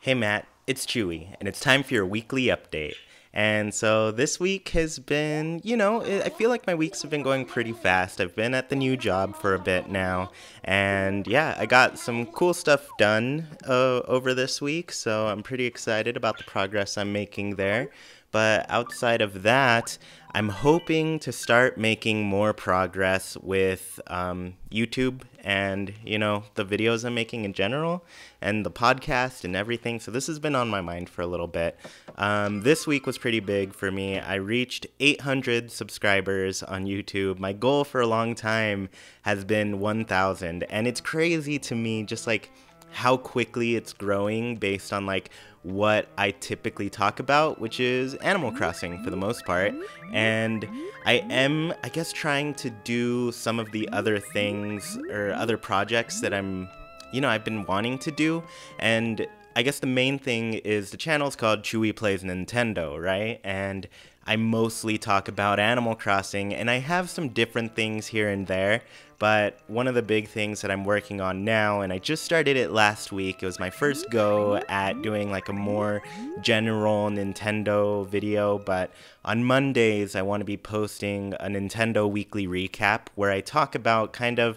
Hey Matt, it's Chewy, and it's time for your weekly update. And so this week has been, I feel like my weeks have been going pretty fast. I've been at the new job for a bit now, and yeah, I got some cool stuff done over this week, so I'm pretty excited about the progress I'm making there. But outside of that, I'm hoping to start making more progress with YouTube and, the videos I'm making in general and the podcast and everything. So this has been on my mind for a little bit. This week was pretty big for me. I reached 800 subscribers on YouTube. My goal for a long time has been 1,000. And it's crazy to me just like how quickly it's growing based on like what I typically talk about, which is Animal Crossing for the most part. And I am, I guess, trying to do some of the other things or other projects that I've been wanting to do. And I guess the main thing is the channel's called Chewy Plays Nintendo, right? And I mostly talk about Animal Crossing, and I have some different things here and there, but one of the big things that I'm working on now, and I just started it last week, it was my first go at doing like a more general Nintendo video, but on Mondays I want to be posting a Nintendo weekly recap where I talk about kind of,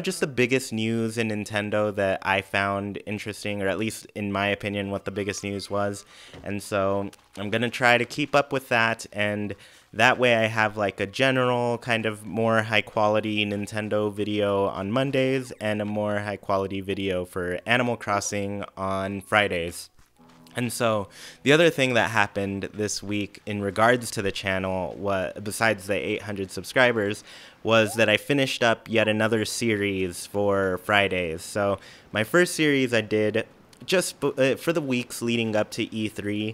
just the biggest news in Nintendo that I found interesting, or at least in my opinion, what the biggest news was. And so I'm going to try to keep up with that, and that way I have like a general kind of more high quality Nintendo video on Mondays and a more high quality video for Animal Crossing on Fridays. And so the other thing that happened this week in regards to the channel, besides the 800 subscribers, was that I finished up yet another series for Fridays. So my first series I did just for the weeks leading up to E3,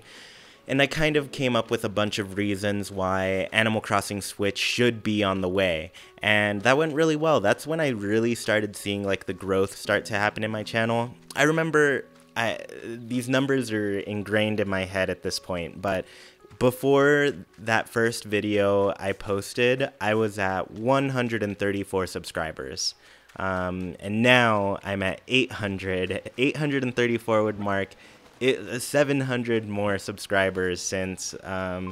and I kind of came up with a bunch of reasons why Animal Crossing Switch should be on the way. And that went really well. That's when I really started seeing like the growth start to happen in my channel. I remember these numbers are ingrained in my head at this point, but before that first video I posted, I was at 134 subscribers. And now I'm at 800. 834 would mark 700 more subscribers since, I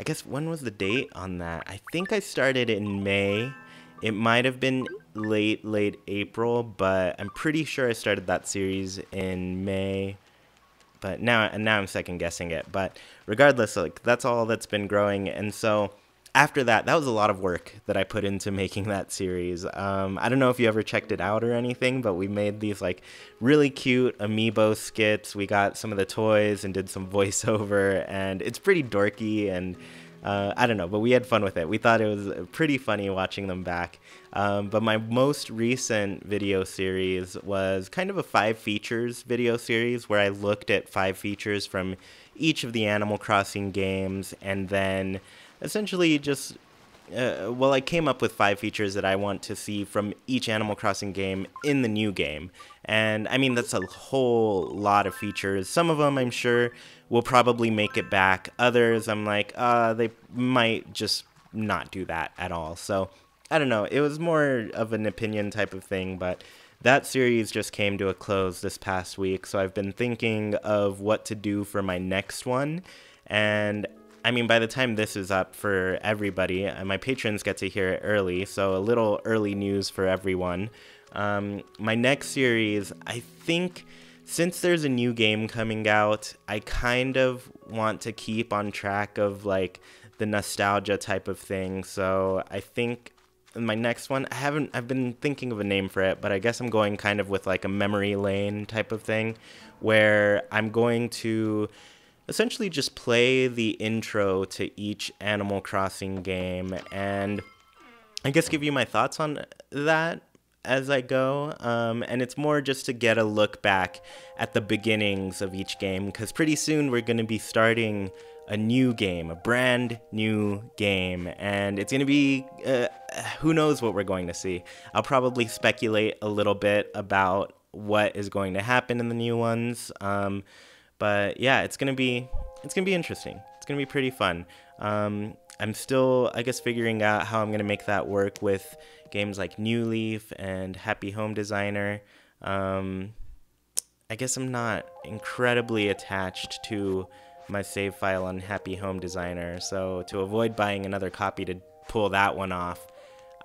guess, when was the date on that? I think I started in May. It might have been late April, but I'm pretty sure I started that series in May. But now I'm second guessing it. But regardless, like that's all that's been growing. And so after that was a lot of work that I put into making that series. I don't know if you ever checked it out or anything, but we made these like really cute amiibo skits. We got some of the toys and did some voiceover, and it's pretty dorky and I don't know, but we had fun with it. We thought it was pretty funny watching them back. But my most recent video series was kind of a 5 features video series where I looked at 5 features from each of the Animal Crossing games, and then essentially just I came up with 5 features that I want to see from each Animal Crossing game in the new game. And I mean, that's a whole lot of features. Some of them I'm sure will probably make it back. Others I'm like, they might just not do that at all. So I don't know. It was more of an opinion type of thing, but that series just came to a close this past week. So I've been thinking of what to do for my next one. And I mean, by the time this is up for everybody, my patrons get to hear it early, so a little early news for everyone. My next series, I think, since there's a new game coming out, I kind of want to keep on track of, like, the nostalgia type of thing, so I think my next one, I've been thinking of a name for it, but I guess I'm going kind of with, like, a memory lane type of thing, where I'm going to essentially just play the intro to each Animal Crossing game and I guess give you my thoughts on that as I go. And it's more just to get a look back at the beginnings of each game, because pretty soon we're going to be starting a new game, a brand new game, and it's going to be, who knows what we're going to see. I'll probably speculate a little bit about what is going to happen in the new ones. But yeah, it's gonna be interesting. It's gonna be pretty fun. I'm still, I guess, figuring out how I'm gonna make that work with games like New Leaf and Happy Home Designer. I guess I'm not incredibly attached to my save file on Happy Home Designer. So to avoid buying another copy to pull that one off,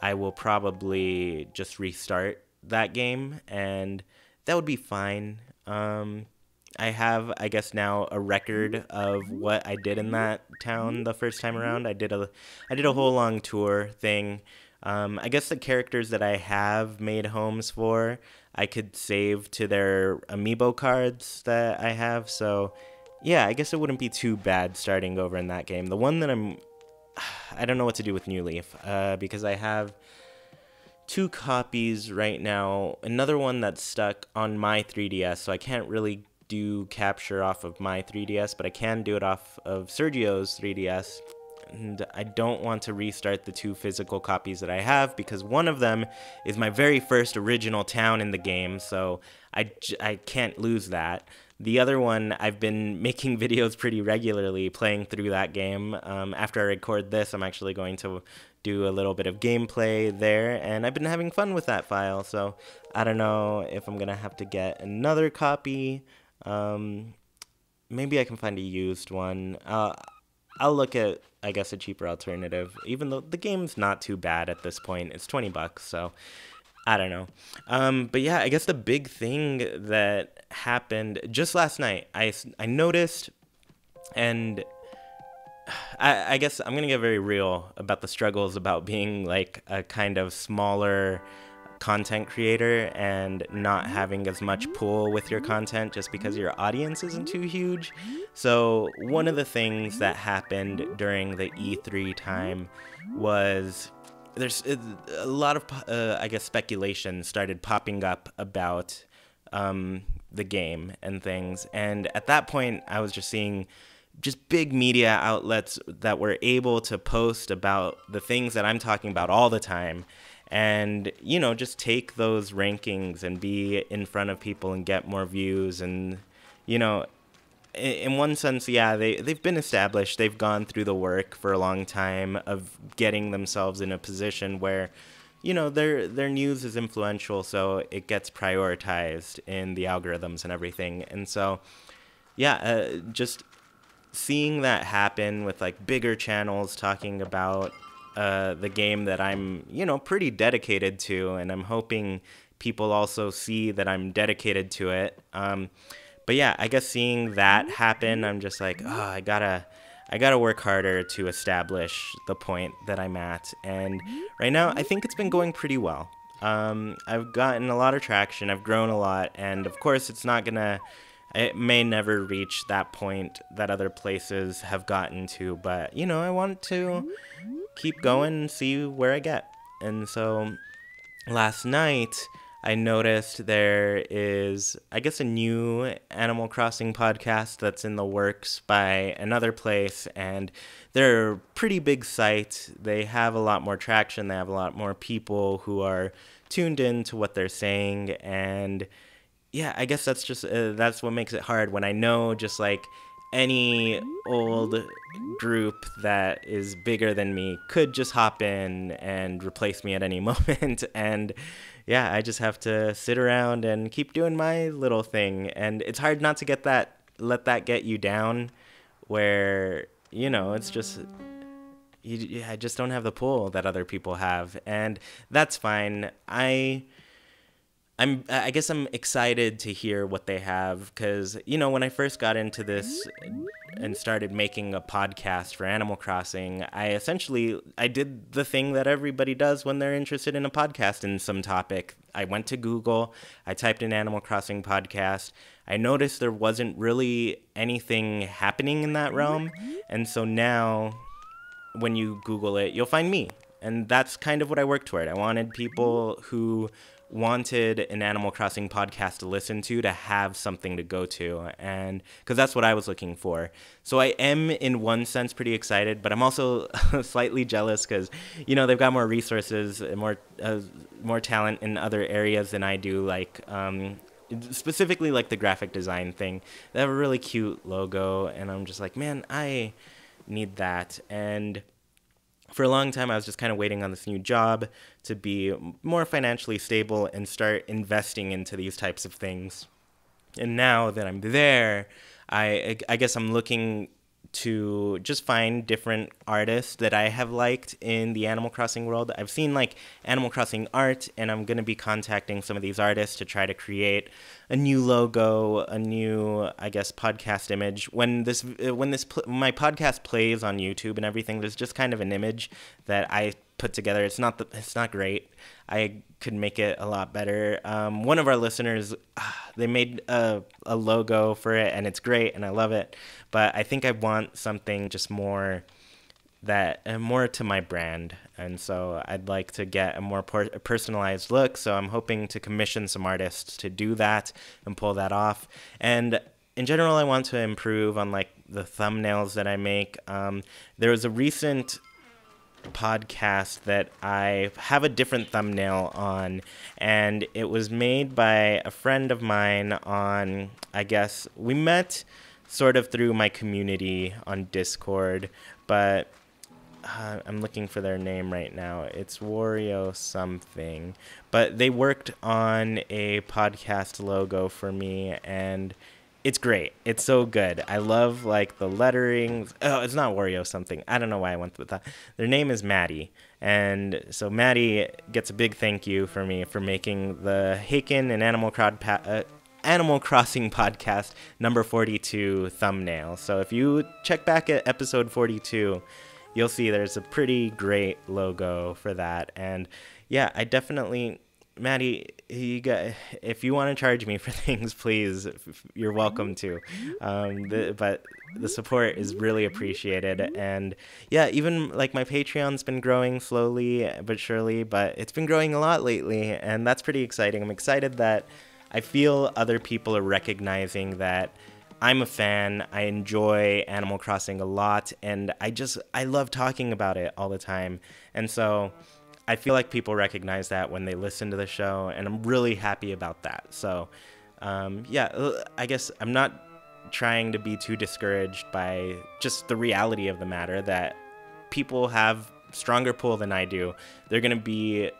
I will probably just restart that game, and that would be fine. I have, I guess, now a record of what I did in that town the first time around. I did a whole long tour thing. I guess the characters that I have made homes for, I could save to their amiibo cards that I have. So, yeah, I guess it wouldn't be too bad starting over in that game. The one that I don't know what to do with New Leaf, because I have two copies right now. Another one that's stuck on my 3DS, so I can't really do capture off of my 3DS, but I can do it off of Sergio's 3DS. And I don't want to restart the two physical copies that I have because one of them is my very first original town in the game, so I can't lose that. The other one, I've been making videos pretty regularly playing through that game. After I record this, I'm actually going to do a little bit of gameplay there, and I've been having fun with that file, so I don't know if I'm going to have to get another copy. Maybe I can find a used one. I'll look at, I guess, a cheaper alternative, even though the game's not too bad at this point. It's $20, so I don't know. But yeah, I guess the big thing that happened just last night, I noticed, and I guess I'm going to get very real about the struggles about being like a kind of smaller content creator and not having as much pull with your content just because your audience isn't too huge. So one of the things that happened during the E3 time was there's a lot of, I guess, speculation started popping up about the game and things. And at that point, I was just seeing just big media outlets that were able to post about the things that I'm talking about all the time. And, you know, just take those rankings and be in front of people and get more views. And, you know, in one sense, yeah, they've been established. They've gone through the work for a long time of getting themselves in a position where, you know, their news is influential, so it gets prioritized in the algorithms and everything. And so, yeah, just seeing that happen with like bigger channels talking about the game that I'm, you know, pretty dedicated to, and I'm hoping people also see that I'm dedicated to it. But yeah, I guess seeing that happen, I'm just like, oh, I gotta work harder to establish the point that I'm at. And right now, I think it's been going pretty well. I've gotten a lot of traction. I've grown a lot, and of course, it may never reach that point that other places have gotten to, but, you know, I want to keep going and see where I get. And so last night, I noticed there is, I guess, a new Animal Crossing podcast that's in the works by another place, and they're a pretty big site. They have a lot more traction. They have a lot more people who are tuned in to what they're saying, and yeah, I guess that's just that's what makes it hard when I know just like any old group that is bigger than me could just hop in and replace me at any moment. And yeah, I just have to sit around and keep doing my little thing. And it's hard not to let that get you down where, you know, it's just, I just don't have the pull that other people have. And that's fine. I guess I'm excited to hear what they have because, you know, when I first got into this and started making a podcast for Animal Crossing, I did the thing that everybody does when they're interested in a podcast in some topic. I went to Google, I typed in Animal Crossing podcast. I noticed there wasn't really anything happening in that realm. And so now when you Google it, you'll find me. And that's kind of what I worked toward. I wanted people who wanted an Animal Crossing podcast to listen to have something to go to, and because that's what I was looking for. So I am in one sense pretty excited, but I'm also slightly jealous because, you know, they've got more resources and more talent in other areas than I do, like specifically like the graphic design thing. They have a really cute logo, and I'm just like, man, I need that. And for a long time, I was just kind of waiting on this new job to be more financially stable and start investing into these types of things. And now that I'm there, I guess I'm looking to just find different artists that I have liked in the Animal Crossing world. I've seen like Animal Crossing art, and I'm going to be contacting some of these artists to try to create a new logo, a new, I guess, podcast image. My podcast plays on YouTube and everything, there's just kind of an image that I put together. It's not great. I could make it a lot better. One of our listeners, they made a logo for it, and it's great, and I love it. But I think I want something just more to my brand, and so I'd like to get a more personalized look. So I'm hoping to commission some artists to do that and pull that off. And in general, I want to improve on like the thumbnails that I make. There was a recent podcast that I have a different thumbnail on, and it was made by a friend of mine on, I guess, we met sort of through my community on Discord, but I'm looking for their name right now. It's Wario something, but they worked on a podcast logo for me, and it's great. It's so good. I love like the lettering. Oh, it's not Wario something. I don't know why I went with that. Their name is Maddie. And so Maddie gets a big thank you for me for making the Haken and Animal Crossing podcast number 42 thumbnail. So if you check back at episode 42, you'll see there's a pretty great logo for that. And yeah, I definitely... Maddie, if you want to charge me for things, please, you're welcome to. But the support is really appreciated. And yeah, even like my Patreon's been growing slowly but surely, but it's been growing a lot lately, and that's pretty exciting. I'm excited that I feel other people are recognizing that I'm a fan. I enjoy Animal Crossing a lot, and I love talking about it all the time. And so I feel like people recognize that when they listen to the show, and I'm really happy about that. So, I guess I'm not trying to be too discouraged by just the reality of the matter that people have stronger pull than I do. They're going to be,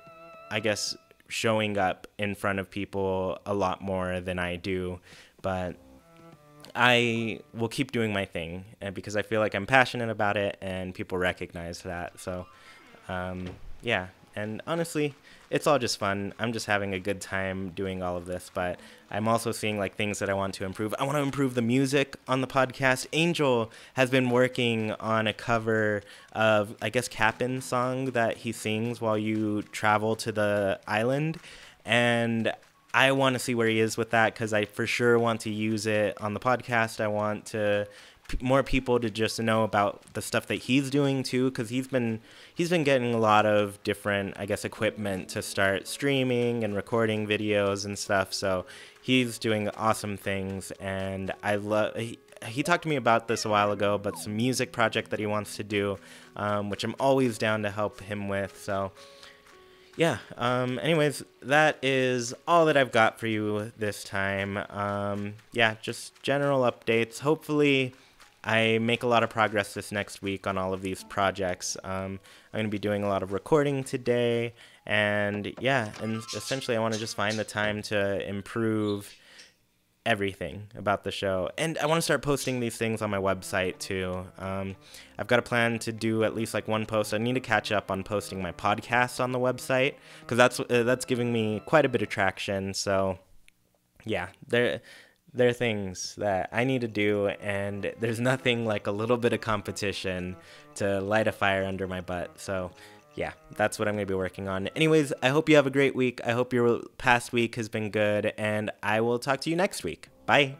I guess, showing up in front of people a lot more than I do, but I will keep doing my thing, and because I feel like I'm passionate about it and people recognize that. So, yeah, and honestly, it's all just fun. I'm just having a good time doing all of this, but I'm also seeing like things that I want to improve. I want to improve the music on the podcast. Angel has been working on a cover of, I guess, Capin's song that he sings while you travel to the island, and I want to see where he is with that, because I for sure want to use it on the podcast. I want to more people to just know about the stuff that he's doing too, because he's been getting a lot of different, I guess, equipment to start streaming and recording videos and stuff. So he's doing awesome things, and I love. He talked to me about this a while ago, but some music project that he wants to do, which I'm always down to help him with. So yeah, anyways, that is all that I've got for you this time. Yeah, just general updates. Hopefully I make a lot of progress this next week on all of these projects. I'm going to be doing a lot of recording today, and yeah, and essentially I want to just find the time to improve everything about the show, and I want to start posting these things on my website too. I've got a plan to do at least like one post. I need to catch up on posting my podcast on the website, because that's giving me quite a bit of traction. So yeah, there are things that I need to do, and there's nothing like a little bit of competition to light a fire under my butt. So yeah, that's what I'm going to be working on. Anyways, I hope you have a great week. I hope your past week has been good, and I will talk to you next week. Bye.